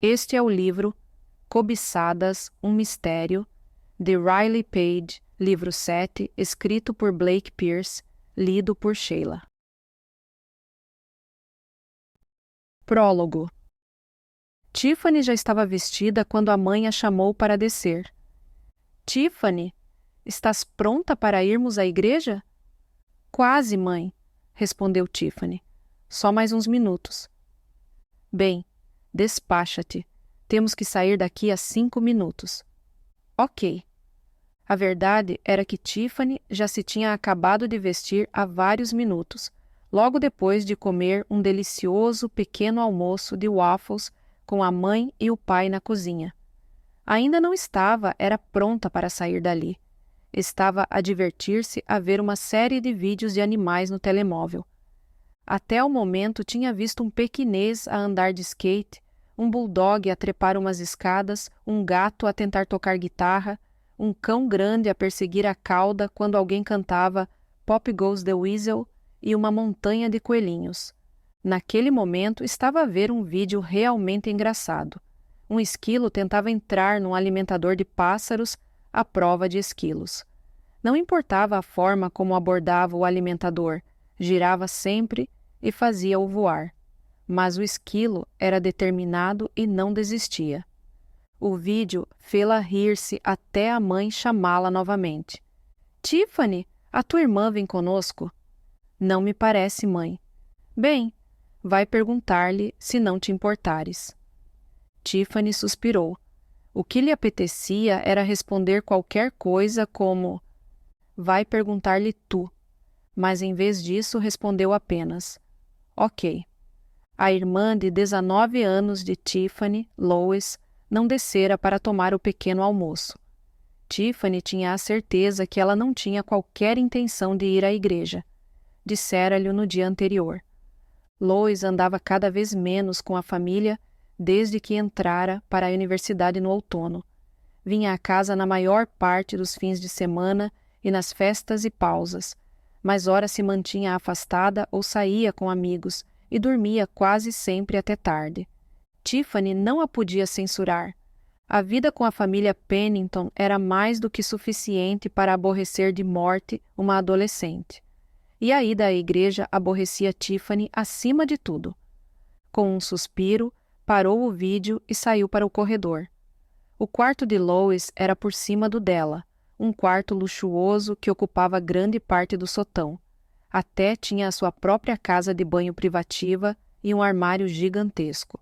Este é o livro Cobiçadas, um Mistério, de Riley Page, livro 7, escrito por Blake Pierce, lido por Sheila. Prólogo. Tiffany já estava vestida quando a mãe a chamou para descer. Tiffany, estás pronta para irmos à igreja? Quase, mãe, respondeu Tiffany. Só mais uns minutos. Bem, despacha-te. Temos que sair daqui a 5 minutos. Ok. A verdade era que Tiffany já se tinha acabado de vestir há vários minutos, logo depois de comer um delicioso pequeno almoço de waffles com a mãe e o pai na cozinha. Ainda não era pronta para sair dali. Estava a divertir-se a ver uma série de vídeos de animais no telemóvel. Até o momento tinha visto um pequinês a andar de skate, um bulldog a trepar umas escadas, um gato a tentar tocar guitarra, um cão grande a perseguir a cauda quando alguém cantava Pop Goes the Weasel e uma montanha de coelhinhos. Naquele momento estava a ver um vídeo realmente engraçado. Um esquilo tentava entrar num alimentador de pássaros à prova de esquilos. Não importava a forma como abordava o alimentador, girava sempre e fazia-o voar. Mas o esquilo era determinado e não desistia. O vídeo fê-la rir-se até a mãe chamá-la novamente. Tiffany, a tua irmã vem conosco? Não me parece, mãe. Bem, vai perguntar-lhe se não te importares. Tiffany suspirou. O que lhe apetecia era responder qualquer coisa como vai perguntar-lhe tu, mas em vez disso respondeu apenas ok. A irmã de 19 anos de Tiffany, Lois, não descera para tomar o pequeno almoço. Tiffany tinha a certeza que ela não tinha qualquer intenção de ir à igreja. Dissera-lhe no dia anterior. Lois andava cada vez menos com a família desde que entrara para a universidade no outono. Vinha à casa na maior parte dos fins de semana e nas festas e pausas, mas ora se mantinha afastada ou saía com amigos e dormia quase sempre até tarde. Tiffany não a podia censurar. A vida com a família Pennington era mais do que suficiente para aborrecer de morte uma adolescente. E a ida à igreja aborrecia Tiffany acima de tudo. Com um suspiro, parou o vídeo e saiu para o corredor. O quarto de Lois era por cima do dela, um quarto luxuoso que ocupava grande parte do sotão. Até tinha a sua própria casa de banho privativa e um armário gigantesco.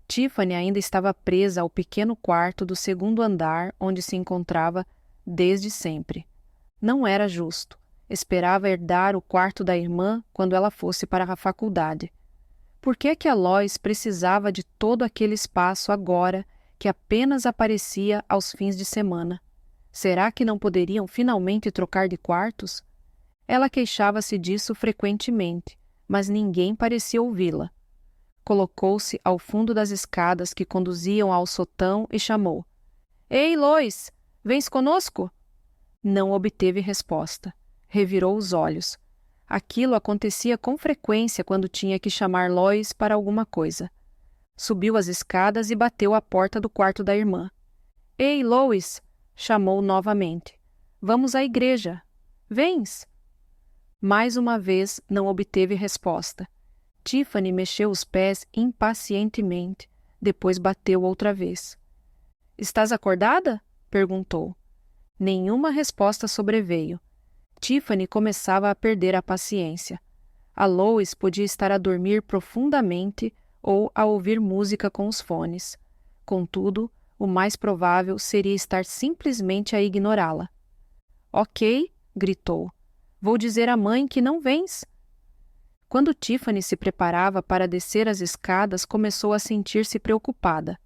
Tiffany ainda estava presa ao pequeno quarto do segundo andar onde se encontrava desde sempre. Não era justo. Esperava herdar o quarto da irmã quando ela fosse para a faculdade. Por que a Lois precisava de todo aquele espaço agora que apenas aparecia aos fins de semana? Será que não poderiam finalmente trocar de quartos? Ela queixava-se disso frequentemente, mas ninguém parecia ouvi-la. Colocou-se ao fundo das escadas que conduziam ao sotão e chamou. Ei, Lois, vens conosco? Não obteve resposta. Revirou os olhos. Aquilo acontecia com frequência quando tinha que chamar Lois para alguma coisa. Subiu as escadas e bateu à porta do quarto da irmã. Ei, Lois, chamou novamente. Vamos à igreja. Vens? Mais uma vez não obteve resposta. Tiffany mexeu os pés impacientemente, depois bateu outra vez. Estás acordada? Perguntou. Nenhuma resposta sobreveio. Tiffany começava a perder a paciência. A Lois podia estar a dormir profundamente ou a ouvir música com os fones. Contudo, o mais provável seria estar simplesmente a ignorá-la. Ok, gritou. Vou dizer à mãe que não vens. Quando Tiffany se preparava para descer as escadas, começou a sentir-se preocupada.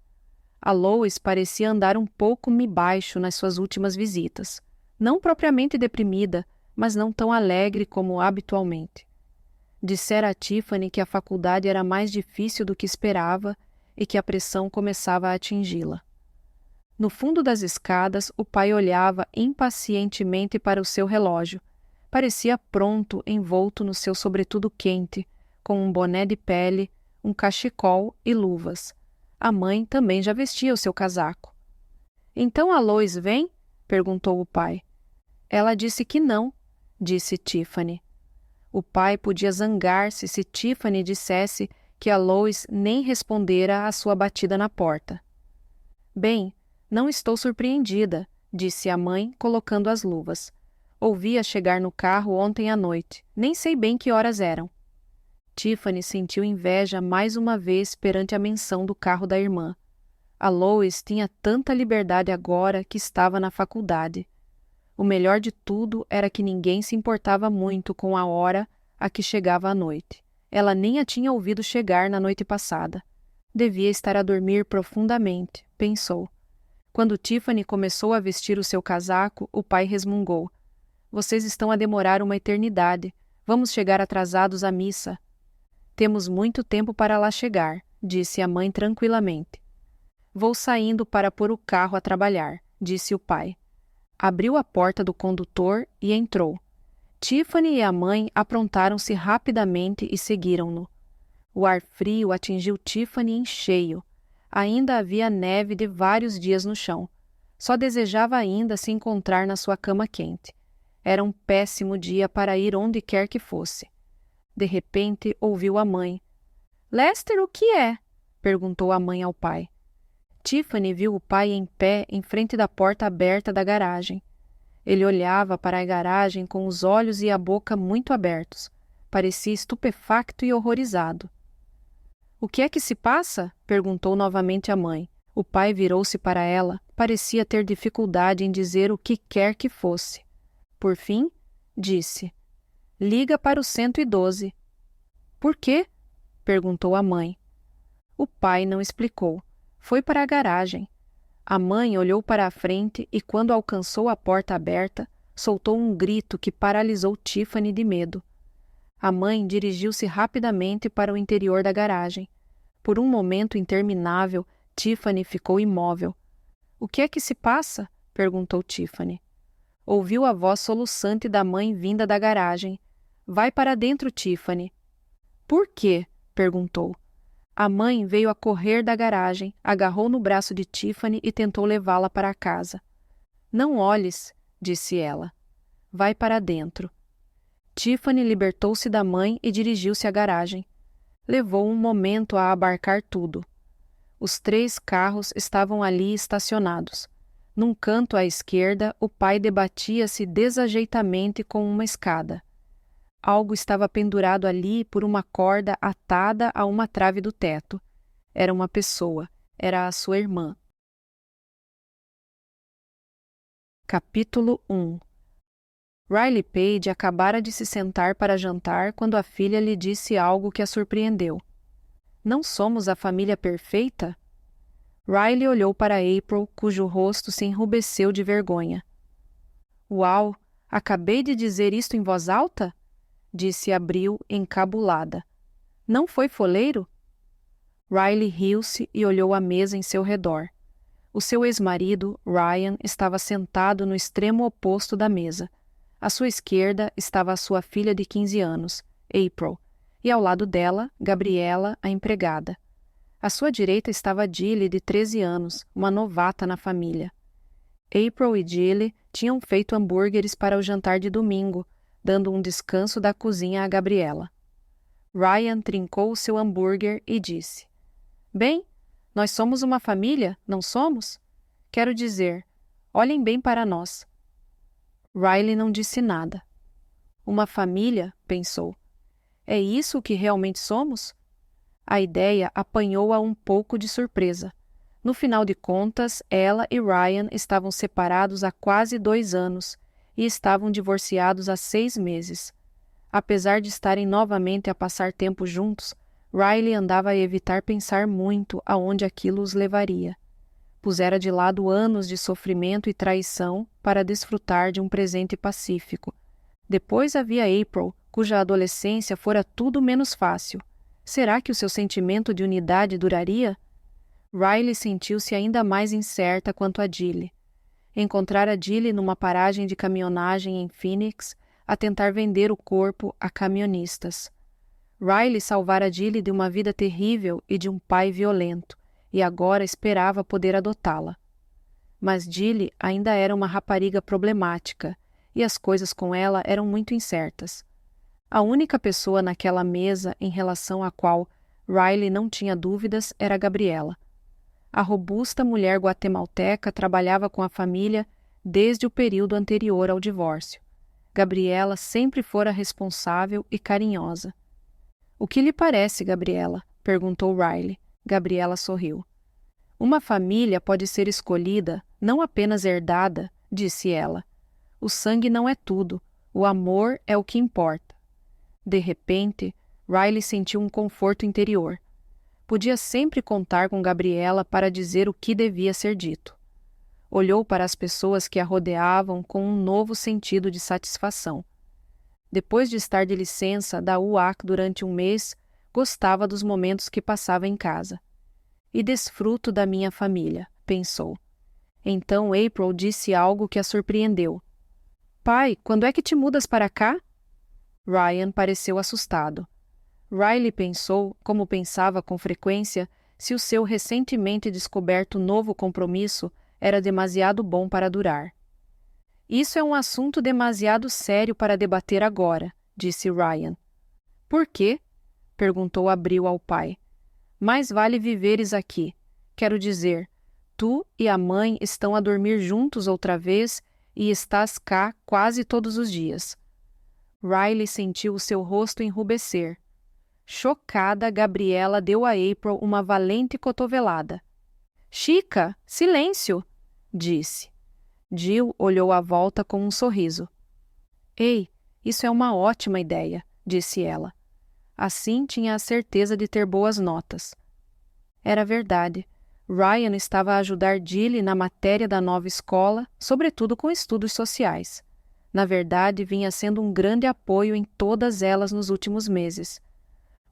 A Lois parecia andar um pouco baixo nas suas últimas visitas. Não propriamente deprimida, mas não tão alegre como habitualmente. Dissera a Tiffany que a faculdade era mais difícil do que esperava e que a pressão começava a atingi-la. No fundo das escadas, o pai olhava impacientemente para o seu relógio. Parecia pronto, envolto no seu sobretudo quente, com um boné de pele, um cachecol e luvas. A mãe também já vestia o seu casaco. Então a Lois vem? Perguntou o pai. Ela disse que não, disse Tiffany. O pai podia zangar-se se Tiffany dissesse que a Lois nem respondera à sua batida na porta. Bem, não estou surpreendida, disse a mãe, colocando as luvas. Ouvi-a chegar no carro ontem à noite. Nem sei bem que horas eram. Tiffany sentiu inveja mais uma vez perante a menção do carro da irmã. A Lois tinha tanta liberdade agora que estava na faculdade. O melhor de tudo era que ninguém se importava muito com a hora a que chegava à noite. Ela nem a tinha ouvido chegar na noite passada. Devia estar a dormir profundamente, pensou. Quando Tiffany começou a vestir o seu casaco, o pai resmungou. Vocês estão a demorar uma eternidade. Vamos chegar atrasados à missa. Temos muito tempo para lá chegar, disse a mãe tranquilamente. Vou saindo para pôr o carro a trabalhar, disse o pai. Abriu a porta do condutor e entrou. Tiffany e a mãe aprontaram-se rapidamente e seguiram-no. O ar frio atingiu Tiffany em cheio. Ainda havia neve de vários dias no chão. Só desejava ainda se encontrar na sua cama quente. Era um péssimo dia para ir onde quer que fosse. De repente, ouviu a mãe. — Lester, o que é? Perguntou a mãe ao pai. Tiffany viu o pai em pé em frente da porta aberta da garagem. Ele olhava para a garagem com os olhos e a boca muito abertos. Parecia estupefacto e horrorizado. — O que é que se passa? Perguntou novamente a mãe. O pai virou-se para ela. Parecia ter dificuldade em dizer o que quer que fosse. Por fim, disse. — Liga para o 112. — Por quê? Perguntou a mãe. O pai não explicou. Foi para a garagem. A mãe olhou para a frente e, quando alcançou a porta aberta, soltou um grito que paralisou Tiffany de medo. A mãe dirigiu-se rapidamente para o interior da garagem. Por um momento interminável, Tiffany ficou imóvel. — O que é que se passa? Perguntou Tiffany. Ouviu a voz soluçante da mãe vinda da garagem. — Vai para dentro, Tiffany. — Por quê? Perguntou. A mãe veio a correr da garagem, agarrou no braço de Tiffany e tentou levá-la para a casa. — Não olhes, disse ela. — Vai para dentro. Tiffany libertou-se da mãe e dirigiu-se à garagem. Levou um momento a abarcar tudo. Os 3 carros estavam ali estacionados. Num canto à esquerda, o pai debatia-se desajeitamente com uma escada. Algo estava pendurado ali por uma corda atada a uma trave do teto. Era uma pessoa. Era a sua irmã. Capítulo 1. Riley Page acabara de se sentar para jantar quando a filha lhe disse algo que a surpreendeu. — Não somos a família perfeita? Riley olhou para April, cujo rosto se enrubesceu de vergonha. — Uau! Acabei de dizer isto em voz alta? Disse Abril, encabulada. — Não foi foleiro? Riley riu-se e olhou a mesa em seu redor. O seu ex-marido, Ryan, estava sentado no extremo oposto da mesa. À sua esquerda estava a sua filha de 15 anos, April, e ao lado dela, Gabriela, a empregada. À sua direita estava Jilly, de 13 anos, uma novata na família. April e Jilly tinham feito hambúrgueres para o jantar de domingo, dando um descanso da cozinha a Gabriela. Ryan trincou o seu hambúrguer e disse: — Bem, nós somos uma família, não somos? Quero dizer, olhem bem para nós. Riley não disse nada. Uma família, pensou. É isso o que realmente somos? A ideia apanhou-a um pouco de surpresa. No final de contas, ela e Ryan estavam separados há quase 2 anos e estavam divorciados há 6 meses. Apesar de estarem novamente a passar tempo juntos, Riley andava a evitar pensar muito aonde aquilo os levaria. Pusera de lado anos de sofrimento e traição para desfrutar de um presente pacífico. Depois havia April, cuja adolescência fora tudo menos fácil. Será que o seu sentimento de unidade duraria? Riley sentiu-se ainda mais incerta quanto a Jilly. Encontrara Jilly numa paragem de caminhonagem em Phoenix, a tentar vender o corpo a camionistas. Riley salvara Jilly de uma vida terrível e de um pai violento. e agora esperava poder adotá-la. Mas Jilly ainda era uma rapariga problemática, e as coisas com ela eram muito incertas. A única pessoa naquela mesa em relação à qual Riley não tinha dúvidas era Gabriela. A robusta mulher guatemalteca trabalhava com a família desde o período anterior ao divórcio. Gabriela sempre fora responsável e carinhosa. "O que lhe parece, Gabriela?" perguntou Riley. Gabriela sorriu. "Uma família pode ser escolhida, não apenas herdada", disse ela. "O sangue não é tudo, o amor é o que importa." De repente, Riley sentiu um conforto interior. Podia sempre contar com Gabriela para dizer o que devia ser dito. Olhou para as pessoas que a rodeavam com um novo sentido de satisfação. Depois de estar de licença da UAC durante um mês, gostava dos momentos que passava em casa. "E desfruto da minha família", pensou. Então April disse algo que a surpreendeu. "Pai, quando é que te mudas para cá?" Ryan pareceu assustado. Riley pensou, como pensava com frequência, se o seu recentemente descoberto novo compromisso era demasiado bom para durar. "Isso é um assunto demasiado sério para debater agora", disse Ryan. "Por quê?" perguntou Abril ao pai. "Mais vale viveres aqui. Quero dizer, tu e a mãe estão a dormir juntos outra vez e estás cá quase todos os dias." Riley sentiu o seu rosto enrubescer. Chocada, Gabriela deu a April uma valente cotovelada. "Chica, silêncio!" disse. Jill olhou à volta com um sorriso. "Ei, isso é uma ótima ideia", disse ela. Assim tinha a certeza de ter boas notas. Era verdade. Ryan estava a ajudar Jilly na matéria da nova escola, sobretudo com estudos sociais. Na verdade, vinha sendo um grande apoio em todas elas nos últimos meses.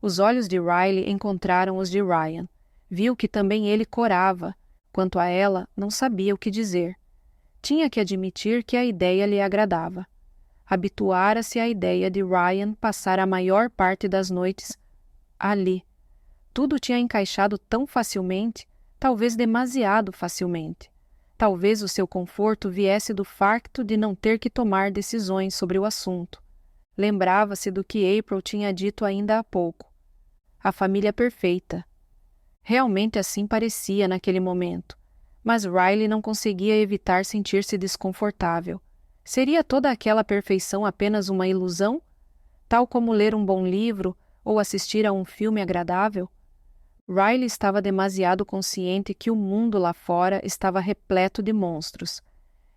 Os olhos de Riley encontraram os de Ryan. Viu que também ele corava. Quanto a ela, não sabia o que dizer. Tinha que admitir que a ideia lhe agradava. Habituara-se à ideia de Ryan passar a maior parte das noites ali. Tudo tinha encaixado tão facilmente, talvez demasiado facilmente. Talvez o seu conforto viesse do facto de não ter que tomar decisões sobre o assunto. Lembrava-se do que April tinha dito ainda há pouco. A família perfeita. Realmente assim parecia naquele momento, mas Riley não conseguia evitar sentir-se desconfortável. Seria toda aquela perfeição apenas uma ilusão? Tal como ler um bom livro ou assistir a um filme agradável? Riley estava demasiado consciente que o mundo lá fora estava repleto de monstros.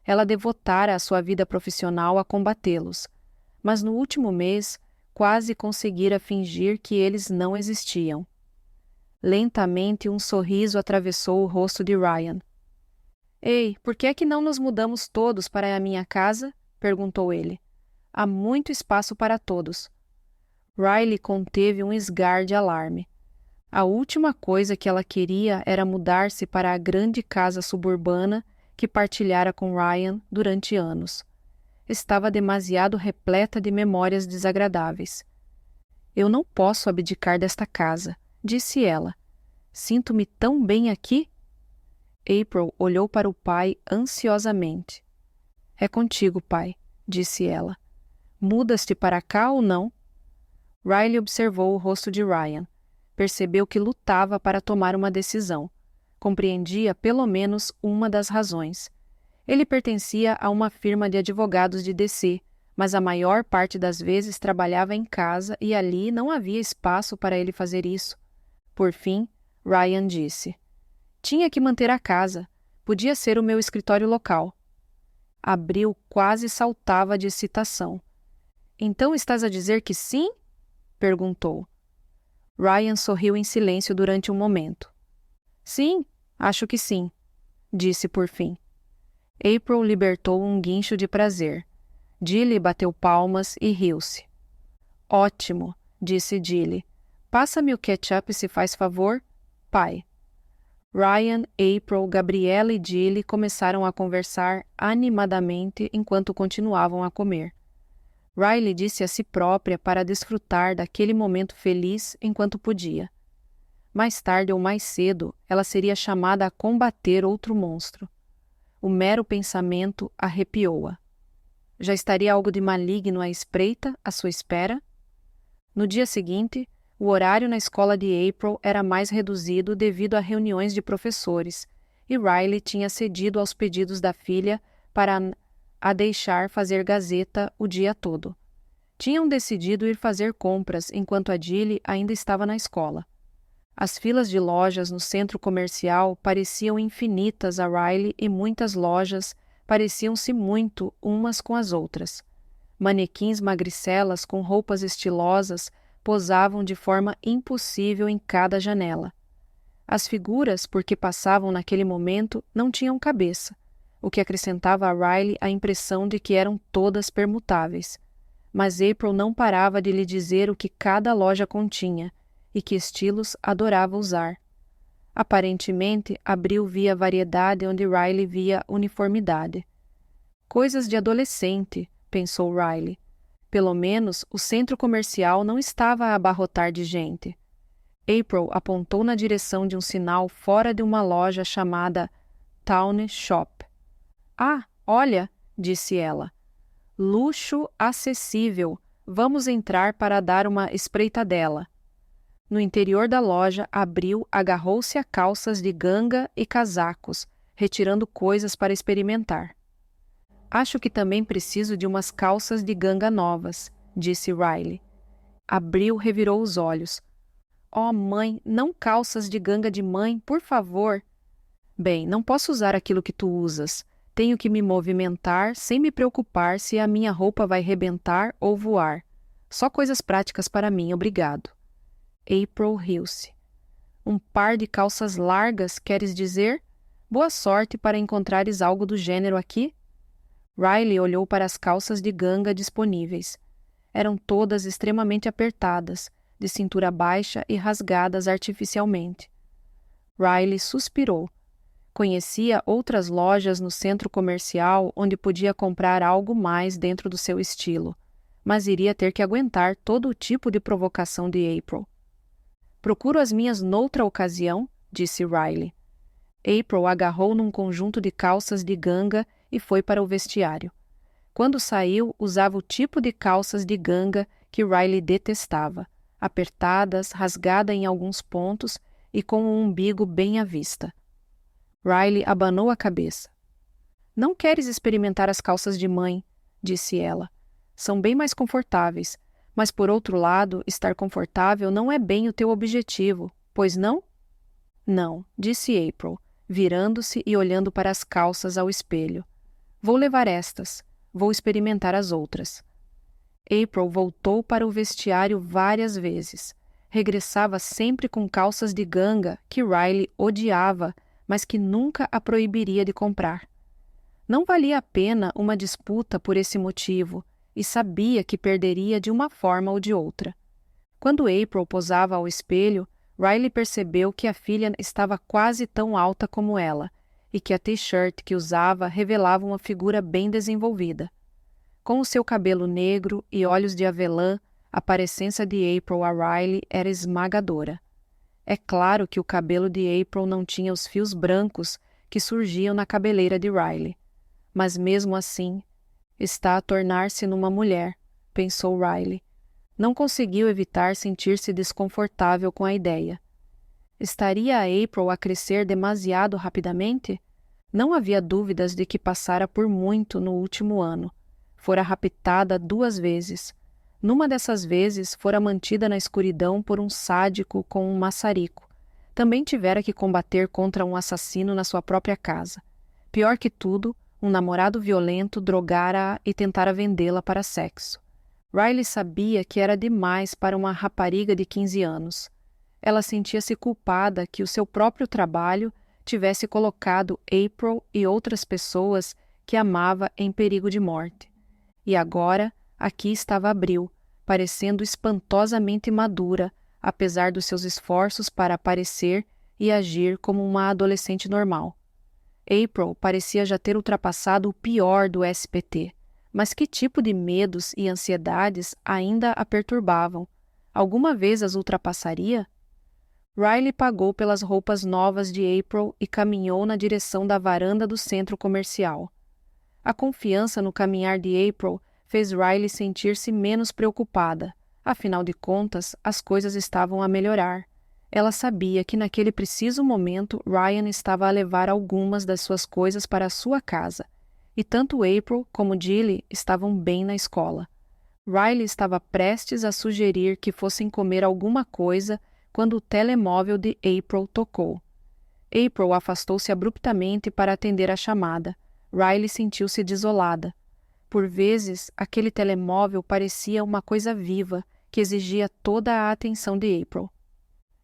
Ela devotara a sua vida profissional a combatê-los, mas no último mês quase conseguira fingir que eles não existiam. Lentamente um sorriso atravessou o rosto de Ryan. "Ei, por que é que não nos mudamos todos para a minha casa?" perguntou ele. "Há muito espaço para todos." Riley conteve um esgar de alarme. A última coisa que ela queria era mudar-se para a grande casa suburbana que partilhara com Ryan durante anos. Estava demasiado repleta de memórias desagradáveis. "Eu não posso abdicar desta casa", disse ela. "Sinto-me tão bem aqui." April olhou para o pai ansiosamente. "É contigo, pai", disse ela. "Mudas-te para cá ou não?" Riley observou o rosto de Ryan. Percebeu que lutava para tomar uma decisão. Compreendia pelo menos uma das razões. Ele pertencia a uma firma de advogados de DC, mas a maior parte das vezes trabalhava em casa e ali não havia espaço para ele fazer isso. Por fim, Ryan disse: "Tinha que manter a casa. Podia ser o meu escritório local." Abril quase saltava de excitação. "Então estás a dizer que sim?" perguntou. Ryan sorriu em silêncio durante um momento. "Sim, acho que sim", disse por fim. April libertou um guincho de prazer. Jilly bateu palmas e riu-se. "Ótimo", disse Jilly. "Passa-me o ketchup se faz favor, pai." Ryan, April, Gabriela e Jilly começaram a conversar animadamente enquanto continuavam a comer. Riley disse a si própria para desfrutar daquele momento feliz enquanto podia. mais tarde ou mais cedo, ela seria chamada a combater outro monstro. O mero pensamento arrepiou-a. Já estaria algo de maligno à espreita, à sua espera? No dia seguinte, o horário na escola de April era mais reduzido devido a reuniões de professores, e Riley tinha cedido aos pedidos da filha para a deixar fazer gazeta o dia todo. Tinham decidido ir fazer compras enquanto a Jilly ainda estava na escola. As filas de lojas no centro comercial pareciam infinitas a Riley e muitas lojas pareciam-se muito umas com as outras. Manequins magricelas com roupas estilosas posavam de forma impossível em cada janela. As figuras por que passavam naquele momento não tinham cabeça, o que acrescentava a Riley a impressão de que eram todas permutáveis. Mas April não parava de lhe dizer o que cada loja continha e que estilos adorava usar. Aparentemente, Abril via variedade onde Riley via uniformidade. Coisas de adolescente, pensou Riley. Pelo menos o centro comercial não estava a abarrotar de gente. April apontou na direção de um sinal fora de uma loja chamada Town Shop. Ah, olha, disse ela. Luxo acessível. Vamos entrar para dar uma espreitadela. No interior da loja, Abril agarrou-se a calças de ganga e casacos, retirando coisas para experimentar. Acho que também preciso de umas calças de ganga novas, disse Riley. Abril revirou os olhos. Oh, mãe, não calças de ganga de mãe, por favor. Bem, não posso usar aquilo que tu usas. Tenho que me movimentar sem me preocupar se a minha roupa vai rebentar ou voar. Só coisas práticas para mim, obrigado. April riu-se. Um par de calças largas, queres dizer? Boa sorte para encontrares algo do gênero aqui. Riley olhou para as calças de ganga disponíveis. Eram todas extremamente apertadas, de cintura baixa e rasgadas artificialmente. Riley suspirou. Conhecia outras lojas no centro comercial onde podia comprar algo mais dentro do seu estilo, mas iria ter que aguentar todo o tipo de provocação de April. Procuro as minhas noutra ocasião, disse Riley. April agarrou num conjunto de calças de ganga e foi para o vestiário. Quando saiu, usava o tipo de calças de ganga que Riley detestava, apertadas, rasgada em alguns pontos e com o umbigo bem à vista. Riley abanou a cabeça. Não queres experimentar as calças de mãe, disse ela. São bem mais confortáveis, mas por outro lado, estar confortável não é bem o teu objetivo, pois não? Não, disse April, virando-se e olhando para as calças ao espelho. Vou levar estas. Vou experimentar as outras. April voltou para o vestiário várias vezes. Regressava sempre com calças de ganga que Riley odiava, mas que nunca a proibiria de comprar. Não valia a pena uma disputa por esse motivo, e sabia que perderia de uma forma ou de outra. Quando April posava ao espelho, Riley percebeu que a filha estava quase tão alta como ela, e que a t-shirt que usava revelava uma figura bem desenvolvida. Com o seu cabelo negro e olhos de avelã, a parecença de April a Riley era esmagadora. É claro que o cabelo de April não tinha os fios brancos que surgiam na cabeleira de Riley. Mas mesmo assim, está a tornar-se numa mulher, pensou Riley. Não conseguiu evitar sentir-se desconfortável com a ideia. Estaria a April a crescer demasiado rapidamente? Não havia dúvidas de que passara por muito no último ano. Fora raptada 2 vezes. Numa dessas vezes, fora mantida na escuridão por um sádico com um maçarico. Também tivera que combater contra um assassino na sua própria casa. Pior que tudo, um namorado violento drogara-a e tentara vendê-la para sexo. Riley sabia que era demais para uma rapariga de 15 anos. Ela sentia-se culpada que o seu próprio trabalho tivesse colocado April e outras pessoas que amava em perigo de morte. E agora, aqui estava Abril, parecendo espantosamente madura, apesar dos seus esforços para aparecer e agir como uma adolescente normal. April parecia já ter ultrapassado o pior do SPT, mas que tipo de medos e ansiedades ainda a perturbavam? Alguma vez as ultrapassaria? Riley pagou pelas roupas novas de April e caminhou na direção da varanda do centro comercial. A confiança no caminhar de April fez Riley sentir-se menos preocupada. Afinal de contas, as coisas estavam a melhorar. Ela sabia que naquele preciso momento Ryan estava a levar algumas das suas coisas para a sua casa, e tanto April como Jilly estavam bem na escola. Riley estava prestes a sugerir que fossem comer alguma coisa quando o telemóvel de April tocou. April afastou-se abruptamente para atender a chamada. Riley sentiu-se desolada. Por vezes, aquele telemóvel parecia uma coisa viva que exigia toda a atenção de April.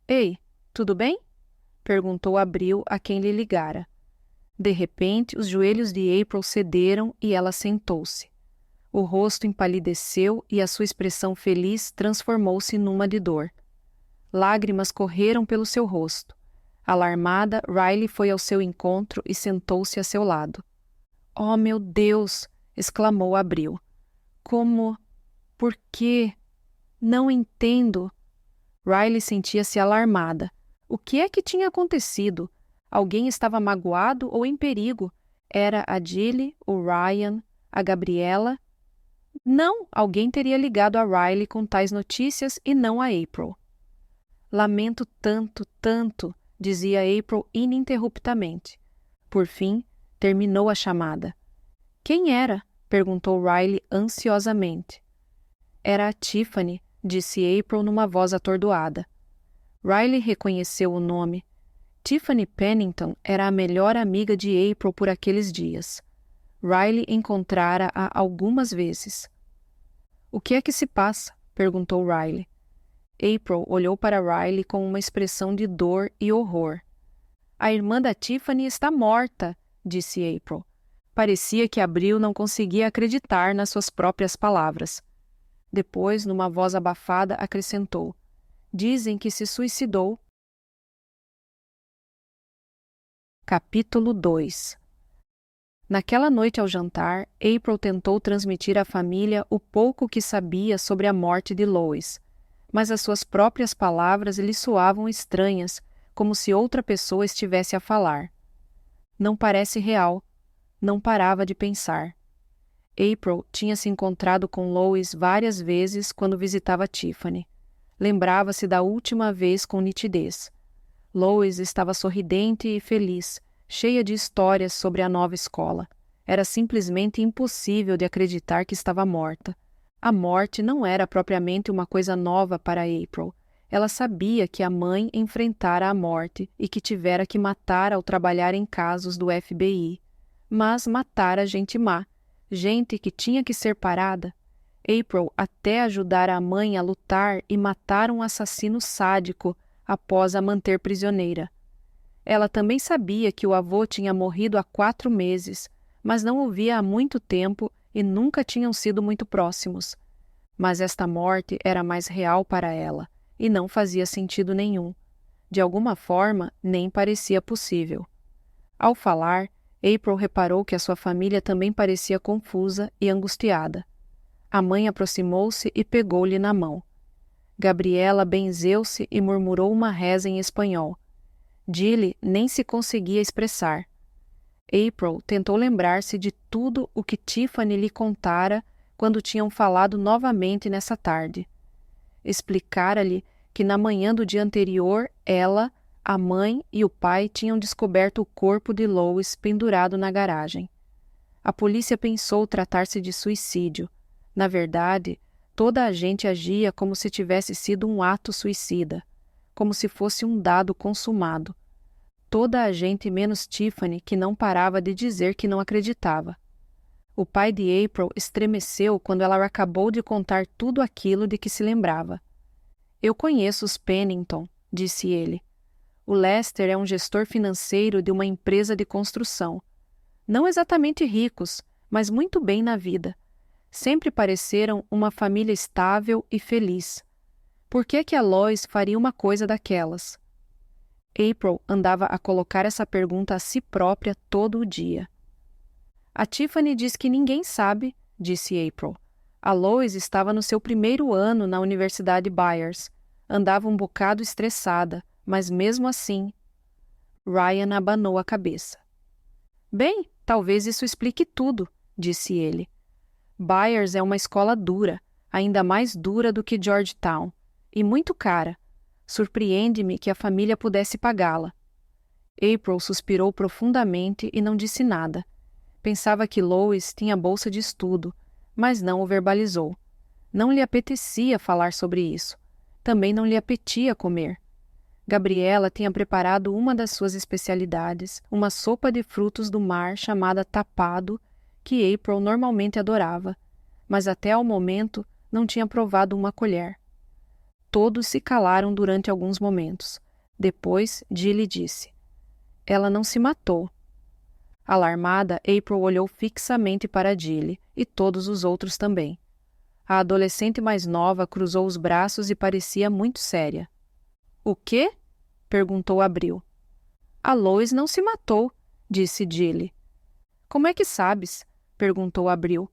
"Ei, tudo bem?" perguntou Abril a quem lhe ligara. De repente, os joelhos de April cederam e ela sentou-se. O rosto empalideceu e a sua expressão feliz transformou-se numa de dor. Lágrimas correram pelo seu rosto. Alarmada, Riley foi ao seu encontro e sentou-se a seu lado. "Oh, meu Deus!" exclamou Abril. "Como? Por quê? Não entendo." Riley sentia-se alarmada. O que é que tinha acontecido? Alguém estava magoado ou em perigo? Era a Jilly, o Ryan, a Gabriela? Não, alguém teria ligado a Riley com tais notícias e não a April. "Lamento tanto, tanto", dizia April ininterruptamente. Por fim, terminou a chamada. "Quem era?" perguntou Riley ansiosamente. "Era a Tiffany", disse April numa voz atordoada. Riley reconheceu o nome. Tiffany Pennington era a melhor amiga de April por aqueles dias. Riley encontrara-a algumas vezes. "O que é que se passa?" perguntou Riley. April olhou para Riley com uma expressão de dor e horror. "A irmã da Tiffany está morta", disse April. Parecia que Abril não conseguia acreditar nas suas próprias palavras. Depois, numa voz abafada, acrescentou: "Dizem que se suicidou." Capítulo 2. Naquela noite ao jantar, April tentou transmitir à família o pouco que sabia sobre a morte de Lois, mas as suas próprias palavras lhe soavam estranhas, como se outra pessoa estivesse a falar. "Não parece real." Não parava de pensar. April tinha se encontrado com Lois várias vezes quando visitava Tiffany. Lembrava-se da última vez com nitidez. Lois estava sorridente e feliz, cheia de histórias sobre a nova escola. Era simplesmente impossível de acreditar que estava morta. A morte não era propriamente uma coisa nova para April. Ela sabia que a mãe enfrentara a morte e que tivera que matar ao trabalhar em casos do FBI. Mas matara gente má, gente que tinha que ser parada. April até ajudara a mãe a lutar e matar um assassino sádico após a manter prisioneira. Ela também sabia que o avô tinha morrido há 4 meses, mas não o via há muito tempo e nunca tinham sido muito próximos. Mas esta morte era mais real para ela e não fazia sentido nenhum. De alguma forma, nem parecia possível. Ao falar, April reparou que a sua família também parecia confusa e angustiada. A mãe aproximou-se e pegou-lhe na mão. Gabriela benzeu-se e murmurou uma reza em espanhol. Jilly nem se conseguia expressar. April tentou lembrar-se de tudo o que Tiffany lhe contara quando tinham falado novamente nessa tarde. Explicara-lhe que na manhã do dia anterior ela, a mãe e o pai tinham descoberto o corpo de Lois pendurado na garagem. A polícia pensou tratar-se de suicídio. Na verdade, toda a gente agia como se tivesse sido um ato suicida, como se fosse um dado consumado. Toda a gente menos Tiffany, que não parava de dizer que não acreditava. O pai de April estremeceu quando ela acabou de contar tudo aquilo de que se lembrava. "Eu conheço os Pennington", disse ele. "O Lester é um gestor financeiro de uma empresa de construção. Não exatamente ricos, mas muito bem na vida. Sempre pareceram uma família estável e feliz. Por que a Lois faria uma coisa daquelas?" April andava a colocar essa pergunta a si própria todo o dia. "A Tiffany diz que ninguém sabe", disse April. "A Lois estava no seu primeiro ano na Universidade Byers. Andava um bocado estressada, mas mesmo assim, Ryan abanou a cabeça. Bem, talvez isso explique tudo, disse ele. Byers é uma escola dura, ainda mais dura do que Georgetown, e muito cara. Surpreende-me que a família pudesse pagá-la. April suspirou profundamente e não disse nada. Pensava que Lois tinha bolsa de estudo, mas não o verbalizou. Não lhe apetecia falar sobre isso. Também não lhe apetia comer. Gabriela tinha preparado uma das suas especialidades, uma sopa de frutos do mar chamada tapado, que April normalmente adorava, mas até ao momento não tinha provado uma colher. Todos se calaram durante alguns momentos. Depois, Jilly disse: "Ela não se matou." Alarmada, April olhou fixamente para Jilly e todos os outros também. A adolescente mais nova cruzou os braços e parecia muito séria. "O quê?" perguntou Abril. "A Lois não se matou", disse Jilly. "Como é que sabes?" perguntou Abril.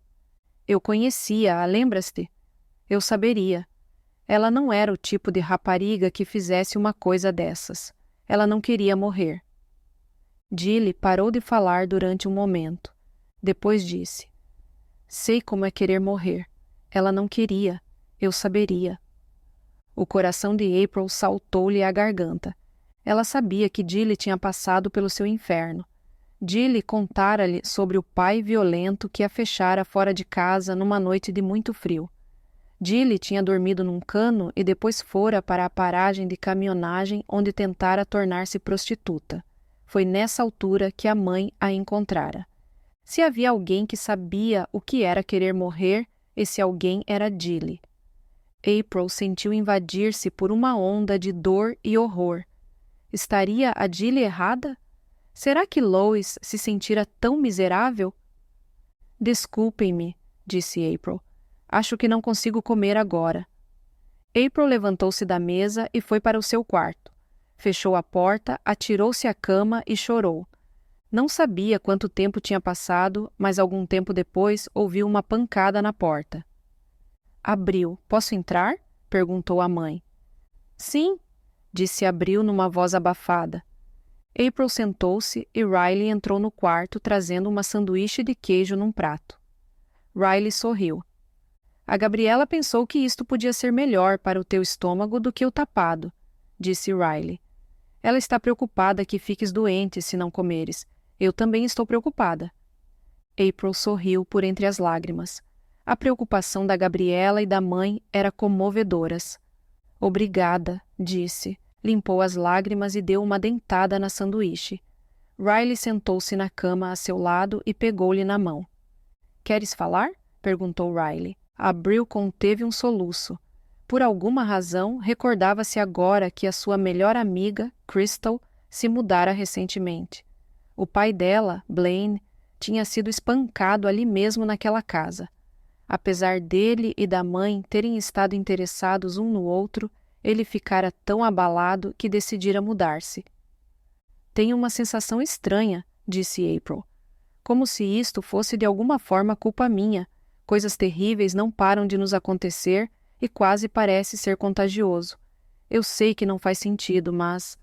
"Eu conhecia-a, lembras-te? Eu saberia. Ela não era o tipo de rapariga que fizesse uma coisa dessas. Ela não queria morrer." Jilly parou de falar durante um momento. Depois disse: "Sei como é querer morrer. Ela não queria. Eu saberia." O coração de April saltou-lhe à garganta. Ela sabia que Jilly tinha passado pelo seu inferno. Jilly contara-lhe sobre o pai violento que a fechara fora de casa numa noite de muito frio. Jilly tinha dormido num cano e depois fora para a paragem de caminhonagem onde tentara tornar-se prostituta. Foi nessa altura que a mãe a encontrara. Se havia alguém que sabia o que era querer morrer, esse alguém era Jilly. April sentiu invadir-se por uma onda de dor e horror. Estaria a Jilly errada? Será que Lois se sentira tão miserável? "Desculpem-me", disse April. "Acho que não consigo comer agora." April levantou-se da mesa e foi para o seu quarto. Fechou a porta, atirou-se à cama e chorou. Não sabia quanto tempo tinha passado, mas algum tempo depois ouviu uma pancada na porta. "Abril, posso entrar?" perguntou a mãe. "Sim", disse Abril numa voz abafada. April sentou-se e Riley entrou no quarto trazendo uma sanduíche de queijo num prato. Riley sorriu. "A Gabriela pensou que isto podia ser melhor para o teu estômago do que o tapado", disse Riley. "Ela está preocupada que fiques doente se não comeres. Eu também estou preocupada." April sorriu por entre as lágrimas. A preocupação da Gabriela e da mãe era comovedoras. "Obrigada", disse. Limpou as lágrimas e deu uma dentada na sanduíche. Riley sentou-se na cama a seu lado e pegou-lhe na mão. "Queres falar?" perguntou Riley. Abril conteve um soluço. Por alguma razão, recordava-se agora que a sua melhor amiga, Crystal, se mudara recentemente. O pai dela, Blaine, tinha sido espancado ali mesmo naquela casa. Apesar dele e da mãe terem estado interessados um no outro, ele ficara tão abalado que decidira mudar-se. "Tenho uma sensação estranha", disse April. "Como se isto fosse de alguma forma culpa minha. Coisas terríveis não param de nos acontecer e quase parece ser contagioso. Eu sei que não faz sentido, mas..."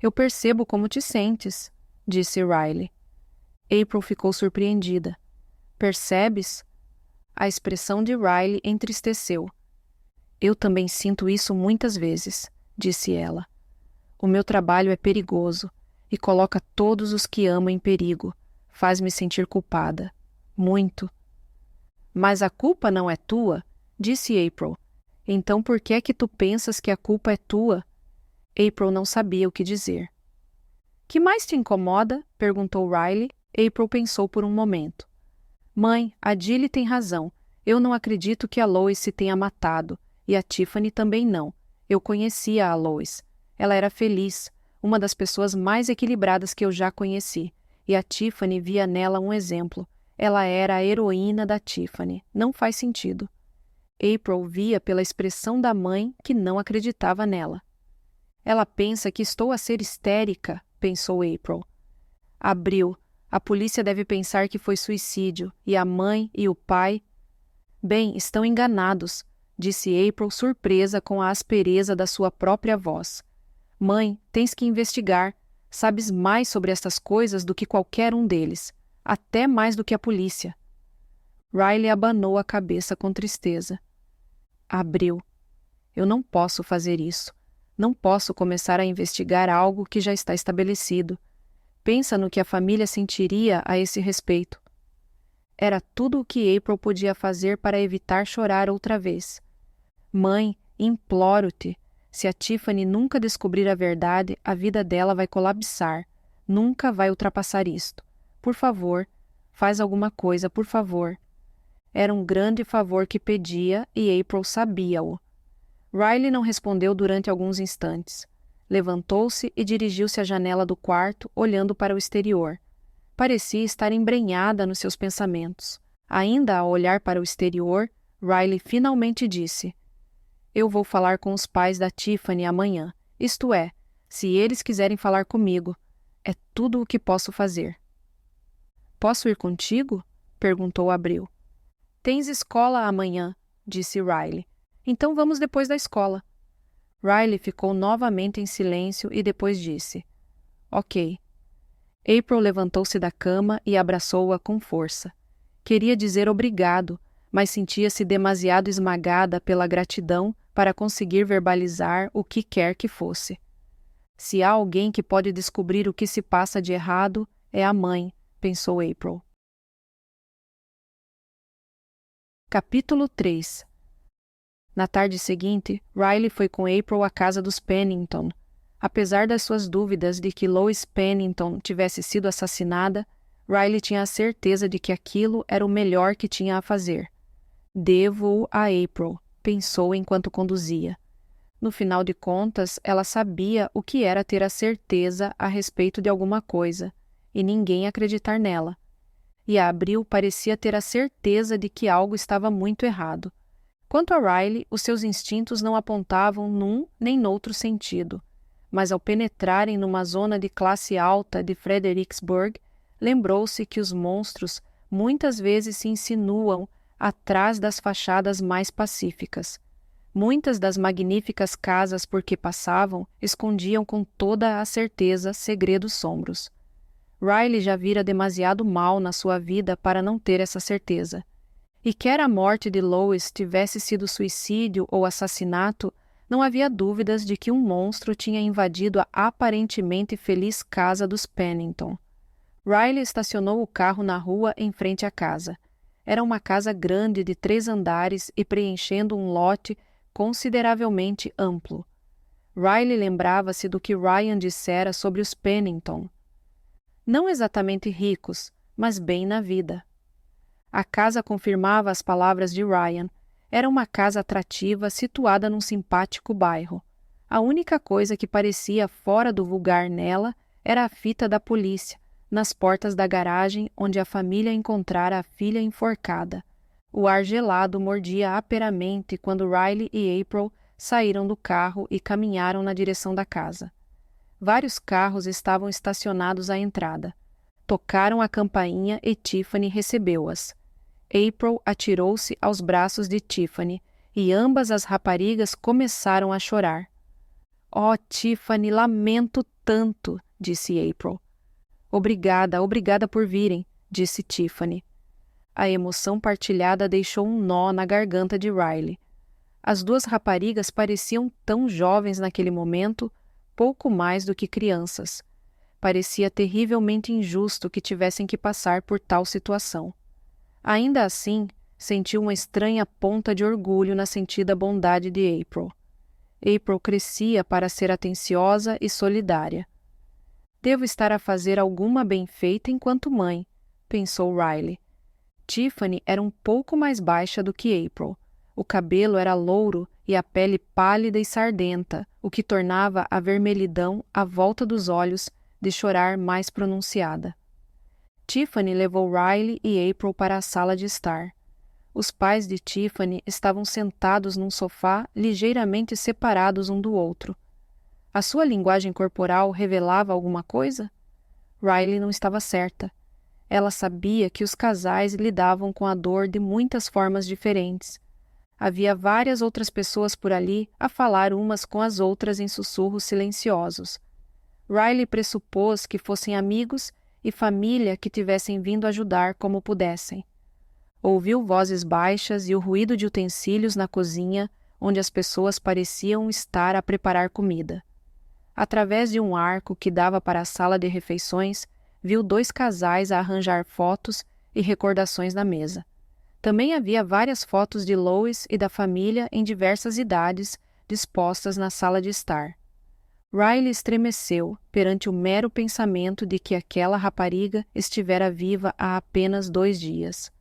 "Eu percebo como te sentes", disse Riley. April ficou surpreendida. "Percebes?" A expressão de Riley entristeceu. "Eu também sinto isso muitas vezes", disse ela. "O meu trabalho é perigoso e coloca todos os que amo em perigo. Faz-me sentir culpada. Muito." "Mas a culpa não é tua", disse April. "Então por que é que tu pensas que a culpa é tua?" April não sabia o que dizer. "Que mais te incomoda?" perguntou Riley. April pensou por um momento. "Mãe, a Jilly tem razão. Eu não acredito que a Lois se tenha matado. E a Tiffany também não. Eu conhecia a Lois. Ela era feliz, uma das pessoas mais equilibradas que eu já conheci. E a Tiffany via nela um exemplo. Ela era a heroína da Tiffany. Não faz sentido." April via pela expressão da mãe que não acreditava nela. "Ela pensa que estou a ser histérica", pensou April. Abril. "A polícia deve pensar que foi suicídio, e a mãe e o pai..." "Bem, estão enganados", disse April surpresa com a aspereza da sua própria voz. Mãe, tens que investigar. Sabes mais sobre estas coisas do que qualquer um deles, até mais do que a polícia. Riley abanou a cabeça com tristeza. Abriu. Eu não posso fazer isso. Não posso começar a investigar algo que já está estabelecido. Pensa no que a família sentiria a esse respeito. Era tudo o que April podia fazer para evitar chorar outra vez. Mãe, imploro-te. Se a Tiffany nunca descobrir a verdade, a vida dela vai colapsar. Nunca vai ultrapassar isto. Por favor, faz alguma coisa, por favor. Era um grande favor que pedia e April sabia-o. Riley não respondeu durante alguns instantes. Levantou-se e dirigiu-se à janela do quarto, olhando para o exterior. Parecia estar embrenhada nos seus pensamentos. Ainda a olhar para o exterior, Riley finalmente disse: Eu vou falar com os pais da Tiffany amanhã. Isto é, se eles quiserem falar comigo. É tudo o que posso fazer. Posso ir contigo? Perguntou Abril. Tens escola amanhã, disse Riley. Então vamos depois da escola. Riley ficou novamente em silêncio e depois disse: Ok. April levantou-se da cama e abraçou-a com força. Queria dizer obrigado, mas sentia-se demasiado esmagada pela gratidão para conseguir verbalizar o que quer que fosse. Se há alguém que pode descobrir o que se passa de errado, é a mãe, pensou April. Capítulo 3. Na tarde seguinte, Riley foi com April à casa dos Pennington. Apesar das suas dúvidas de que Lois Pennington tivesse sido assassinada, Riley tinha a certeza de que aquilo era o melhor que tinha a fazer. Devo-o a April, pensou enquanto conduzia. No final de contas, ela sabia o que era ter a certeza a respeito de alguma coisa, e ninguém acreditar nela. E a Abril parecia ter a certeza de que algo estava muito errado. Quanto a Riley, os seus instintos não apontavam num nem noutro sentido. Mas ao penetrarem numa zona de classe alta de Fredericksburg, lembrou-se que os monstros muitas vezes se insinuam atrás das fachadas mais pacíficas. Muitas das magníficas casas por que passavam escondiam com toda a certeza segredos sombros. Riley já vira demasiado mal na sua vida para não ter essa certeza. E quer a morte de Lois tivesse sido suicídio ou assassinato, não havia dúvidas de que um monstro tinha invadido a aparentemente feliz casa dos Pennington. Riley estacionou o carro na rua em frente à casa. Era uma casa grande de 3 andares e preenchendo um lote consideravelmente amplo. Riley lembrava-se do que Ryan dissera sobre os Pennington. Não exatamente ricos, mas bem na vida. A casa confirmava as palavras de Ryan. Era uma casa atrativa situada num simpático bairro. A única coisa que parecia fora do vulgar nela era a fita da polícia, nas portas da garagem onde a família encontrara a filha enforcada. O ar gelado mordia aperamente quando Riley e April saíram do carro e caminharam na direção da casa. Vários carros estavam estacionados à entrada. Tocaram a campainha e Tiffany recebeu-as. April atirou-se aos braços de Tiffany e ambas as raparigas começaram a chorar. Oh, Tiffany, lamento tanto, disse April. Obrigada por virem, disse Tiffany. A emoção partilhada deixou um nó na garganta de Riley. As 2 raparigas pareciam tão jovens naquele momento, pouco mais do que crianças. Parecia terrivelmente injusto que tivessem que passar por tal situação. Ainda assim, sentiu uma estranha ponta de orgulho na sentida bondade de April. April crescia para ser atenciosa e solidária. Devo estar a fazer alguma bem-feita enquanto mãe, pensou Riley. Tiffany era um pouco mais baixa do que April. O cabelo era louro e a pele pálida e sardenta, o que tornava a vermelhidão à volta dos olhos de chorar mais pronunciada. Tiffany levou Riley e April para a sala de estar. Os pais de Tiffany estavam sentados num sofá ligeiramente separados um do outro. A sua linguagem corporal revelava alguma coisa? Riley não estava certa. Ela sabia que os casais lidavam com a dor de muitas formas diferentes. Havia várias outras pessoas por ali a falar umas com as outras em sussurros silenciosos. Riley pressupôs que fossem amigos e família que tivessem vindo ajudar como pudessem. Ouviu vozes baixas e o ruído de utensílios na cozinha, onde as pessoas pareciam estar a preparar comida. Através de um arco que dava para a sala de refeições, viu 2 casais a arranjar fotos e recordações na mesa. Também havia várias fotos de Lois e da família em diversas idades dispostas na sala de estar. Riley estremeceu perante o mero pensamento de que aquela rapariga estivera viva há apenas 2 dias.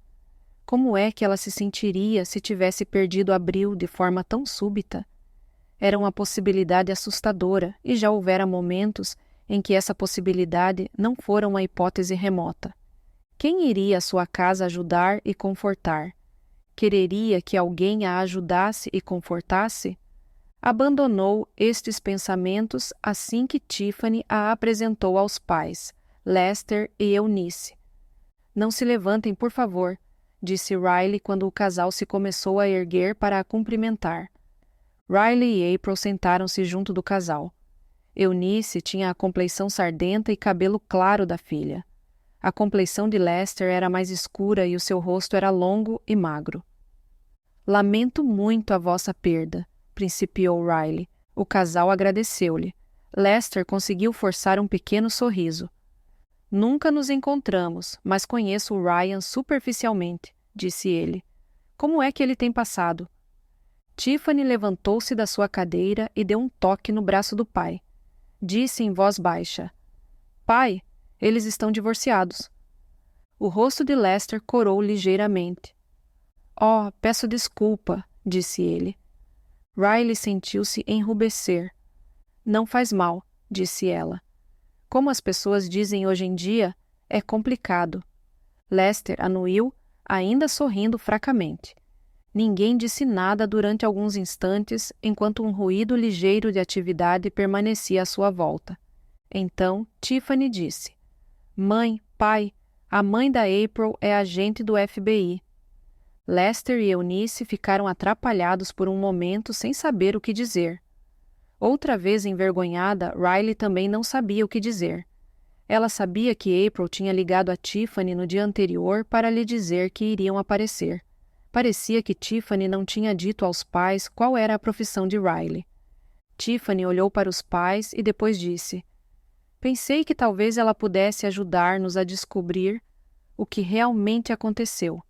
Como é que ela se sentiria se tivesse perdido Abril de forma tão súbita? Era uma possibilidade assustadora e já houvera momentos em que essa possibilidade não fora uma hipótese remota. Quem iria à sua casa ajudar e confortar? Quereria que alguém a ajudasse e confortasse? Abandonou estes pensamentos assim que Tiffany a apresentou aos pais, Lester e Eunice. Não se levantem, por favor, disse Riley quando o casal se começou a erguer para a cumprimentar. Riley e April sentaram-se junto do casal. Eunice tinha a compleição sardenta e cabelo claro da filha. A compleição de Lester era mais escura e o seu rosto era longo e magro. Lamento muito a vossa perda, principiou Riley. O casal agradeceu-lhe. Lester conseguiu forçar um pequeno sorriso. Nunca nos encontramos, mas conheço o Ryan superficialmente, disse ele. Como é que ele tem passado? Tiffany levantou-se da sua cadeira e deu um toque no braço do pai. Disse em voz baixa: Pai, eles estão divorciados. O rosto de Lester corou ligeiramente. Oh, peço desculpa, disse ele. Riley sentiu-se enrubescer. Não faz mal, disse ela. Como as pessoas dizem hoje em dia, é complicado. Lester anuiu, ainda sorrindo fracamente. Ninguém disse nada durante alguns instantes, enquanto um ruído ligeiro de atividade permanecia à sua volta. Então, Tiffany disse: Mãe, pai, a mãe da April é agente do FBI. Lester e Eunice ficaram atrapalhados por um momento sem saber o que dizer. Outra vez envergonhada, Riley também não sabia o que dizer. Ela sabia que April tinha ligado a Tiffany no dia anterior para lhe dizer que iriam aparecer. Parecia que Tiffany não tinha dito aos pais qual era a profissão de Riley. Tiffany olhou para os pais e depois disse: Pensei que talvez ela pudesse ajudar-nos a descobrir o que realmente aconteceu.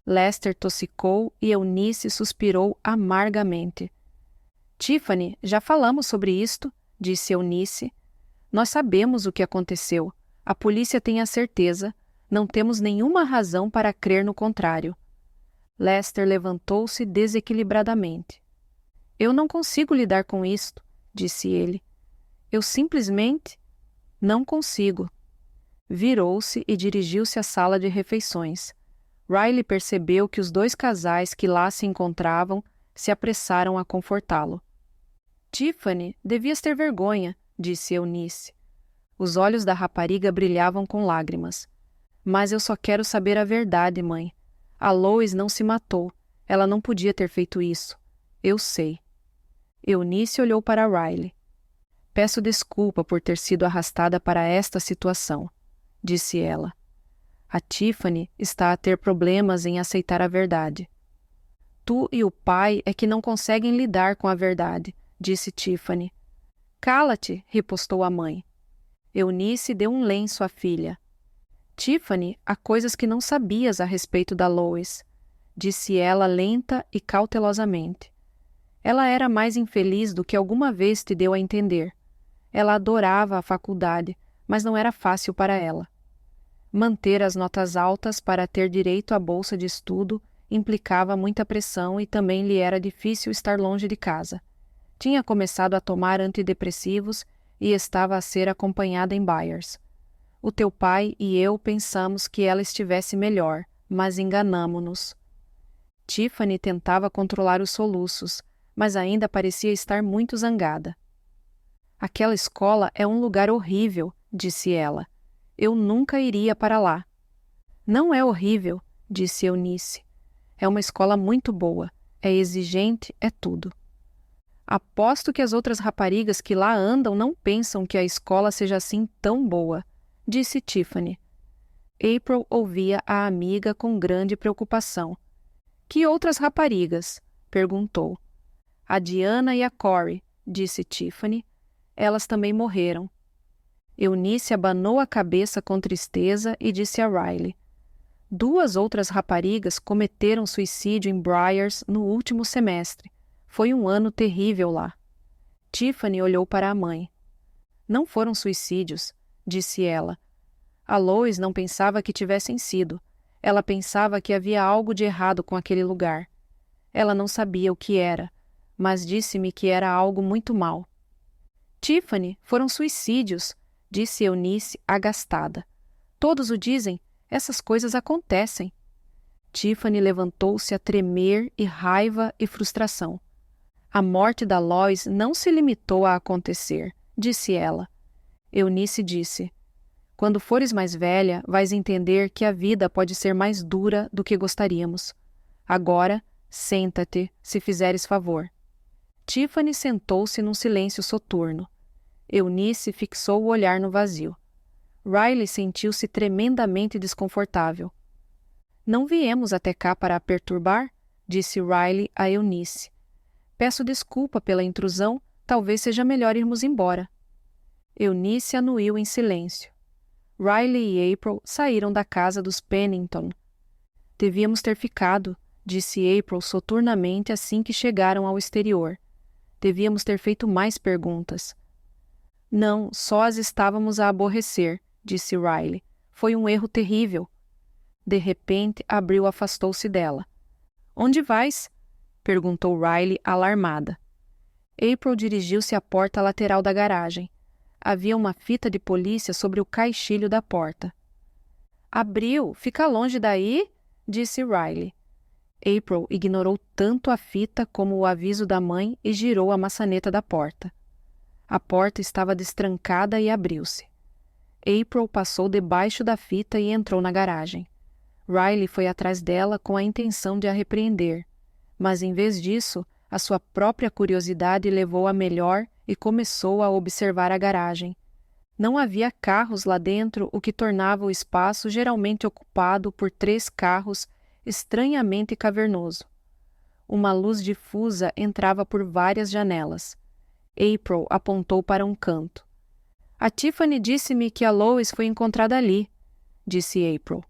Lester tossicou e Eunice suspirou amargamente. Tiffany, já falamos sobre isto, disse Eunice. Nós sabemos o que aconteceu. A polícia tem a certeza. Não temos nenhuma razão para crer no contrário. Lester levantou-se desequilibradamente. Eu não consigo lidar com isto, disse ele. Eu simplesmente não consigo. Virou-se e dirigiu-se à sala de refeições. Riley percebeu que os 2 casais que lá se encontravam se apressaram a confortá-lo. Tiffany, devias ter vergonha, disse Eunice. Os olhos da rapariga brilhavam com lágrimas. Mas eu só quero saber a verdade, mãe. A Lois não se matou. Ela não podia ter feito isso. Eu sei. Eunice olhou para Riley. Peço desculpa por ter sido arrastada para esta situação, disse ela. A Tiffany está a ter problemas em aceitar a verdade. Tu e o pai é que não conseguem lidar com a verdade, disse Tiffany. Cala-te, ripostou a mãe. Eunice deu um lenço à filha. Tiffany, há coisas que não sabias a respeito da Lois, disse ela lenta e cautelosamente. Ela era mais infeliz do que alguma vez te deu a entender. Ela adorava a faculdade, mas não era fácil para ela. Manter as notas altas para ter direito à bolsa de estudo implicava muita pressão e também lhe era difícil estar longe de casa. Tinha começado a tomar antidepressivos e estava a ser acompanhada em Byers. O teu pai e eu pensamos que ela estivesse melhor, mas enganamo-nos. Tiffany tentava controlar os soluços, mas ainda parecia estar muito zangada. Aquela escola é um lugar horrível, disse ela. Eu nunca iria para lá. Não é horrível, disse Eunice. É uma escola muito boa. é exigente, é tudo. Aposto que as outras raparigas que lá andam não pensam que a escola seja assim tão boa, disse Tiffany. April ouvia a amiga com grande preocupação. Que outras raparigas? Perguntou. A Diana e a Corey, disse Tiffany. Elas também morreram. Eunice abanou a cabeça com tristeza e disse a Riley. 2 outras raparigas cometeram suicídio em Briars no último semestre. Foi um ano terrível lá. Tiffany olhou para a mãe. Não foram suicídios, disse ela. A Lois não pensava que tivessem sido. Ela pensava que havia algo de errado com aquele lugar. Ela não sabia o que era, mas disse-me que era algo muito mau. Tiffany, foram suicídios, disse Eunice, agastada. Todos o dizem, essas coisas acontecem. Tiffany levantou-se a tremer e raiva e frustração. A morte da Lois não se limitou a acontecer, disse ela. Eunice disse, quando fores mais velha, vais entender que a vida pode ser mais dura do que gostaríamos. Agora, senta-te, se fizeres favor. Tiffany sentou-se num silêncio soturno. Eunice fixou o olhar no vazio. Riley sentiu-se tremendamente desconfortável. Não viemos até cá para a perturbar, disse Riley a Eunice. Peço desculpa pela intrusão, talvez seja melhor irmos embora. Eunice anuiu em silêncio. Riley e April saíram da casa dos Pennington. Devíamos ter ficado, disse April soturnamente assim que chegaram ao exterior. Devíamos ter feito mais perguntas. Não, só as estávamos a aborrecer, disse Riley. Foi um erro terrível. De repente, Abril afastou-se dela. Onde vais? Perguntou Riley, alarmada. April dirigiu-se à porta lateral da garagem. Havia uma fita de polícia sobre o caixilho da porta. Abril, fica longe daí? Disse Riley. April ignorou tanto a fita como o aviso da mãe e girou a maçaneta da porta. A porta estava destrancada e abriu-se. April passou debaixo da fita e entrou na garagem. Riley foi atrás dela com a intenção de a repreender, mas em vez disso, a sua própria curiosidade levou a melhor e começou a observar a garagem. Não havia carros lá dentro, o que tornava o espaço geralmente ocupado por 3 carros estranhamente cavernoso. Uma luz difusa entrava por várias janelas. April apontou para um canto. A Tiffany disse-me que a Lois foi encontrada ali, disse April.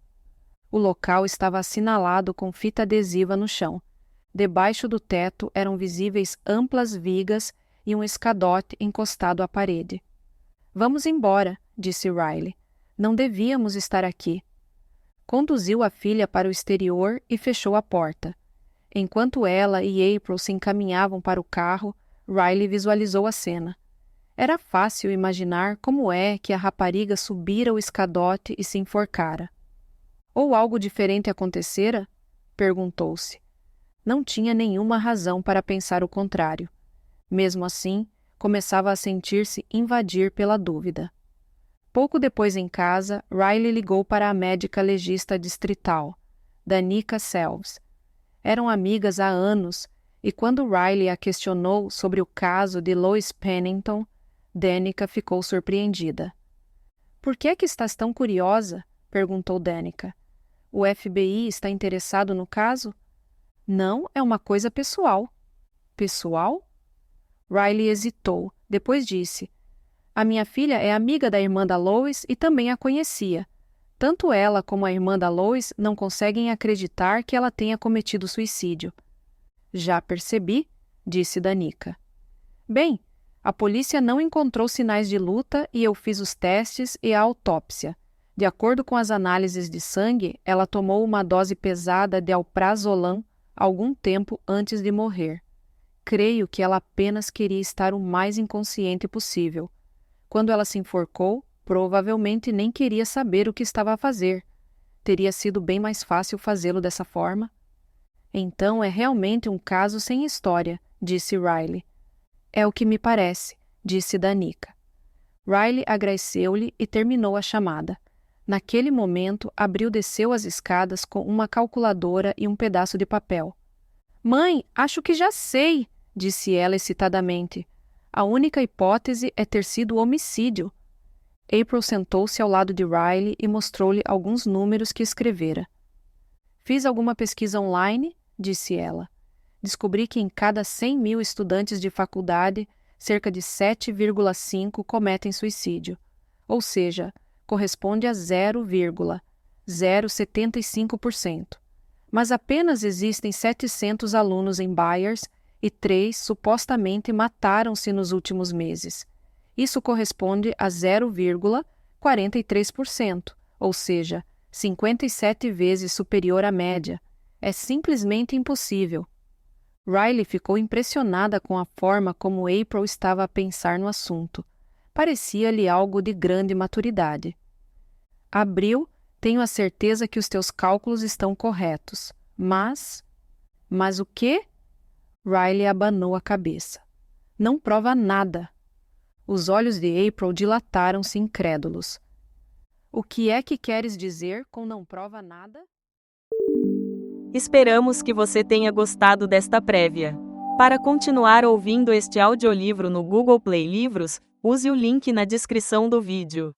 O local estava assinalado com fita adesiva no chão. Debaixo do teto eram visíveis amplas vigas e um escadote encostado à parede. Vamos embora, disse Riley. Não devíamos estar aqui. Conduziu a filha para o exterior e fechou a porta. Enquanto ela e April se encaminhavam para o carro, Riley visualizou a cena. Era fácil imaginar como é que a rapariga subira o escadote e se enforcara. Ou algo diferente acontecera? Perguntou-se. Não tinha nenhuma razão para pensar o contrário. Mesmo assim, começava a sentir-se invadir pela dúvida. Pouco depois em casa, Riley ligou para a médica legista distrital, Danica Selves. Eram amigas há anos, e quando Riley a questionou sobre o caso de Lois Pennington, Danica ficou surpreendida. — Por que é que estás tão curiosa? Perguntou Danica. — O FBI está interessado no caso? — Não, é uma coisa pessoal. — Pessoal? Riley hesitou, depois disse. — A minha filha é amiga da irmã da Lois e também a conhecia. Tanto ela como a irmã da Lois não conseguem acreditar que ela tenha cometido suicídio. — Já percebi, disse Danica. — Bem, a polícia não encontrou sinais de luta e eu fiz os testes e a autópsia. De acordo com as análises de sangue, ela tomou uma dose pesada de alprazolam algum tempo antes de morrer. Creio que ela apenas queria estar o mais inconsciente possível. Quando ela se enforcou, provavelmente nem queria saber o que estava a fazer. Teria sido bem mais fácil fazê-lo dessa forma. Então é realmente um caso sem história, disse Riley. É o que me parece, disse Danica. Riley agradeceu-lhe e terminou a chamada. Naquele momento, Abril desceu as escadas com uma calculadora e um pedaço de papel. Mãe, acho que já sei, disse ela excitadamente. A única hipótese é ter sido homicídio. April sentou-se ao lado de Riley e mostrou-lhe alguns números que escrevera. Fiz alguma pesquisa online, disse ela. Descobri que em cada 100.000 estudantes de faculdade, cerca de 7,5 cometem suicídio. Ou seja, corresponde a 0,075%. Mas apenas existem 700 alunos em Byers e 3 supostamente mataram-se nos últimos meses. Isso corresponde a 0,43%, ou seja, 57 vezes superior à média. É simplesmente impossível. Riley ficou impressionada com a forma como April estava a pensar no assunto. Parecia-lhe algo de grande maturidade. Abril, tenho a certeza que os teus cálculos estão corretos. Mas o quê? Riley abanou a cabeça. Não prova nada. Os olhos de April dilataram-se incrédulos. O que é que queres dizer com não prova nada? Esperamos que você tenha gostado desta prévia. Para continuar ouvindo este audiolivro no Google Play Livros, use o link na descrição do vídeo.